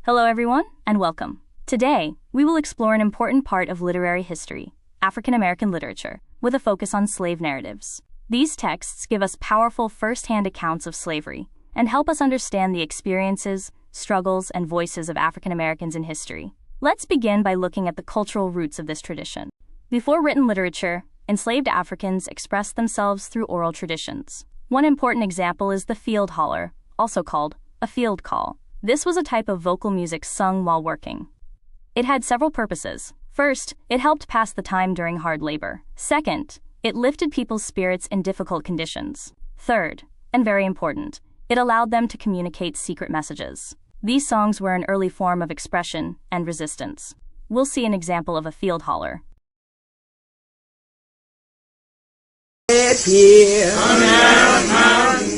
Hello everyone, and welcome. Today, we will explore an important part of literary history, African American literature, with a focus on slave narratives. These texts give us powerful first-hand accounts of slavery and help us understand the experiences, struggles, and voices of African Americans in history. Let's begin by looking at the cultural roots of this tradition. Before written literature, enslaved Africans expressed themselves through oral traditions. One important example is the field holler, also called a field call. This was a type of vocal music sung while working. It had several purposes. First, it helped pass the time during hard labor. Second, it lifted people's spirits in difficult conditions. Third, and very important, it allowed them to communicate secret messages. These songs were an early form of expression and resistance. We'll see an example of a field holler. Here. On down the mountain.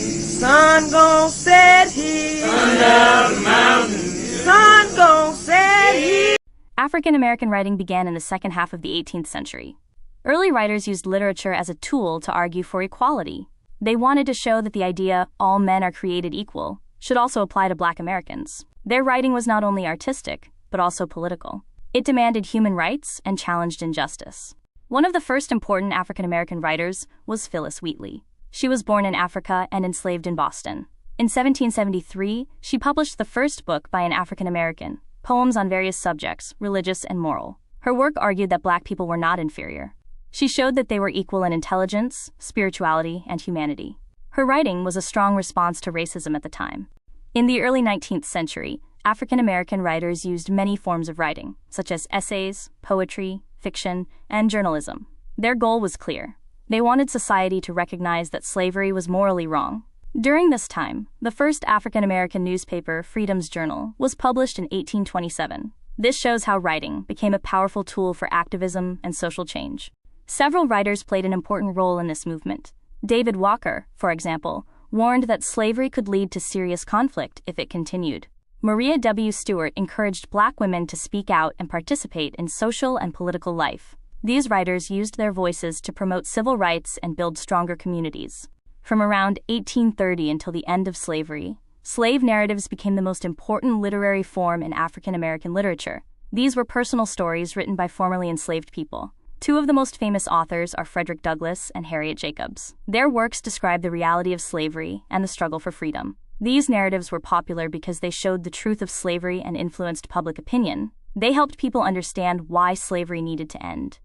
Sun gon' set here. On down the mountain. Sun gon' set here. African American writing began in the second half of the 18th century. Early writers used literature as a tool to argue for equality. They wanted to show that the idea, all men are created equal, should also apply to Black Americans. Their writing was not only artistic, but also political. It demanded human rights and challenged injustice. One of the first important African American writers was Phillis Wheatley. She was born in Africa and enslaved in Boston. In 1773, she published the first book by an African American, poems on various subjects, religious and moral. Her work argued that Black people were not inferior. She showed that they were equal in intelligence, spirituality, and humanity. Her writing was a strong response to racism at the time. In the early 19th century, African American writers used many forms of writing, such as essays, poetry, fiction, and journalism. Their goal was clear. They wanted society to recognize that slavery was morally wrong. During this time, the first African American newspaper, Freedom's Journal, was published in 1827. This shows how writing became a powerful tool for activism and social change. Several writers played an important role in this movement. David Walker, for example, warned that slavery could lead to serious conflict if it continued. Maria W. Stewart encouraged Black women to speak out and participate in social and political life. These writers used their voices to promote civil rights and build stronger communities. From around 1830 until the end of slavery, slave narratives became the most important literary form in African American literature. These were personal stories written by formerly enslaved people. Two of the most famous authors are Frederick Douglass and Harriet Jacobs. Their works describe the reality of slavery and the struggle for freedom. These narratives were popular because they showed the truth of slavery and influenced public opinion. They helped people understand why slavery needed to end.